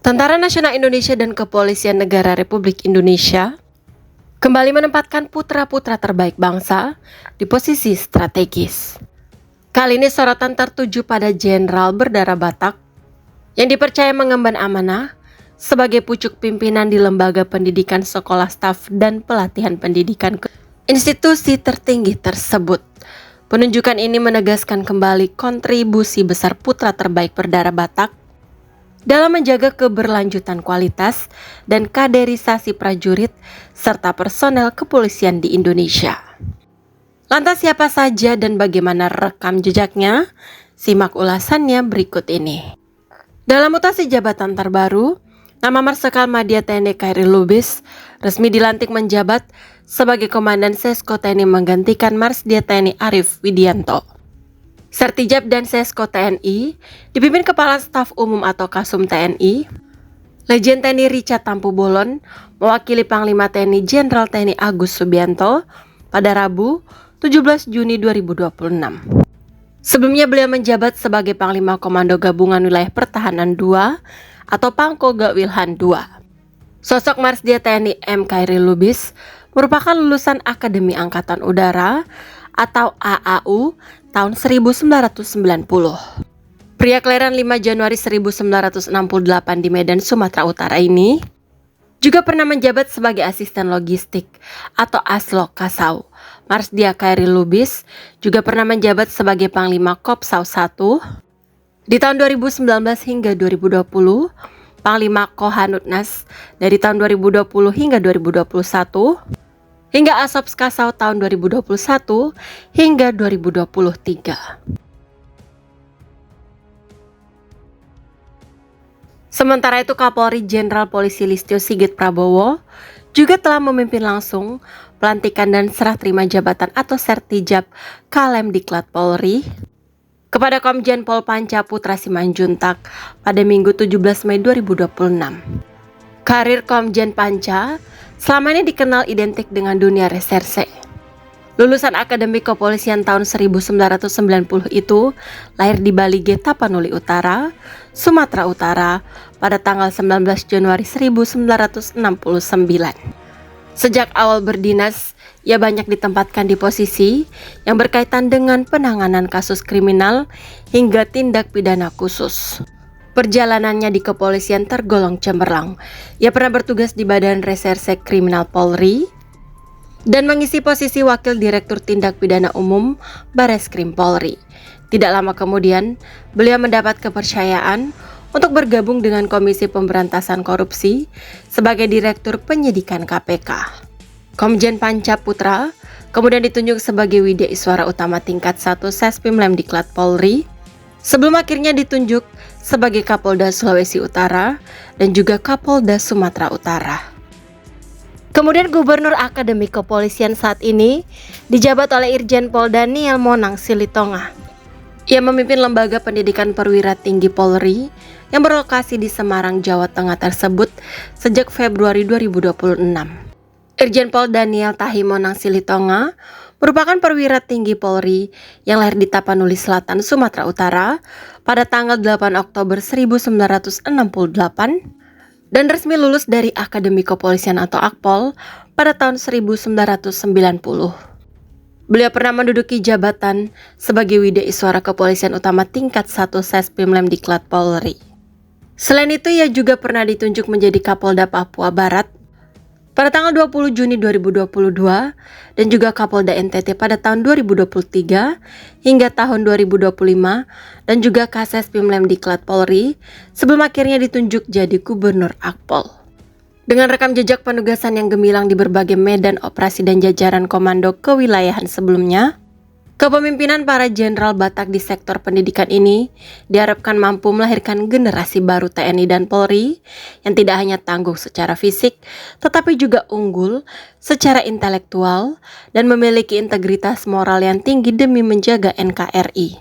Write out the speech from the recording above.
Tentara Nasional Indonesia dan Kepolisian Negara Republik Indonesia kembali menempatkan putra-putra terbaik bangsa di posisi strategis. Kali ini sorotan tertuju pada Jenderal berdarah Batak yang dipercaya mengemban amanah sebagai pucuk pimpinan di lembaga pendidikan sekolah staf dan pelatihan pendidikan institusi tertinggi tersebut. Penunjukan ini menegaskan kembali kontribusi besar putra terbaik berdarah Batak dalam menjaga keberlanjutan kualitas dan kaderisasi prajurit serta personel kepolisian di Indonesia. Lantas siapa saja dan bagaimana rekam jejaknya? Simak ulasannya berikut ini. Dalam mutasi jabatan terbaru, nama Marsikal Madya TNI Khairil Lubis resmi dilantik menjabat sebagai Komandan Sesko TNI menggantikan Marsdia TNI Arief Widianto. Sertijab dan Sesko TNI dipimpin Kepala Staf Umum atau Kasum TNI, Legend TNI Richard Tampu Bolon mewakili Panglima TNI Jenderal TNI Agus Subianto pada Rabu 17 Juni 2026. Sebelumnya beliau menjabat sebagai Panglima Komando Gabungan Wilayah Pertahanan II atau Pangkoga Wilhan II. Sosok Marsdia TNI M. Khairil Lubis merupakan lulusan Akademi Angkatan Udara atau AAU tahun 1990. Pria kelahiran 5 Januari 1968 di Medan, Sumatera Utara ini juga pernah menjabat sebagai asisten logistik atau Aslok Kasau. Marsdia Khairil Lubis juga pernah menjabat sebagai Panglima Kopsau I di tahun 2019 hingga 2020, Panglima Kohanutnas dari tahun 2020 hingga 2021, hingga Asops Kasau tahun 2021 hingga 2023. Sementara itu Kapolri Jenderal Polisi Listio Sigit Prabowo juga telah memimpin langsung pelantikan dan serah terima jabatan atau sertijab Kalemdiklat Polri kepada Komjen Pol Panca Putra Simanjuntak pada Minggu 17 Mei 2026. Karir Komjen Panca selama ini dikenal identik dengan dunia reserse. Lulusan Akademi Kepolisian tahun 1990 itu lahir di Balige, Tapanuli Utara, Sumatera Utara pada tanggal 19 Januari 1969. Sejak awal berdinas, ia banyak ditempatkan di posisi yang berkaitan dengan penanganan kasus kriminal hingga tindak pidana khusus. Perjalanannya di kepolisian tergolong cemerlang. Ia pernah bertugas di Badan Reserse Kriminal Polri dan mengisi posisi Wakil Direktur Tindak Pidana Umum Bareskrim Polri. Tidak lama kemudian, beliau mendapat kepercayaan untuk bergabung dengan Komisi Pemberantasan Korupsi sebagai Direktur Penyidikan KPK. Komjen Panca Putra kemudian ditunjuk sebagai Widya Iswara Utama tingkat 1 Sespim Lemdiklat Polri sebelum akhirnya ditunjuk sebagai Kapolda Sulawesi Utara dan juga Kapolda Sumatera Utara. Kemudian Gubernur Akademi Kepolisian saat ini dijabat oleh Irjen Pol Daniel Monang Silitonga. Ia memimpin Lembaga Pendidikan Perwira Tinggi Polri yang berlokasi di Semarang, Jawa Tengah tersebut sejak Februari 2026. Irjen Pol Daniel Tahi Monang Silitonga merupakan perwira tinggi Polri yang lahir di Tapanuli Selatan, Sumatera Utara pada tanggal 8 Oktober 1968 dan resmi lulus dari Akademi Kepolisian atau Akpol pada tahun 1990. Beliau pernah menduduki jabatan sebagai Widya Iswara Kepolisian Utama tingkat 1 Sespim Lemdiklat Polri. Selain itu, ia juga pernah ditunjuk menjadi Kapolda Papua Barat pada tanggal 20 Juni 2022 dan juga Kapolda NTT pada tahun 2023 hingga tahun 2025 dan juga Kasespim Lemdiklat Polri sebelum akhirnya ditunjuk jadi Gubernur Akpol. Dengan rekam jejak penugasan yang gemilang di berbagai medan operasi dan jajaran komando kewilayahan sebelumnya, kepemimpinan para Jenderal Batak di sektor pendidikan ini diharapkan mampu melahirkan generasi baru TNI dan Polri yang tidak hanya tangguh secara fisik, tetapi juga unggul secara intelektual dan memiliki integritas moral yang tinggi demi menjaga NKRI.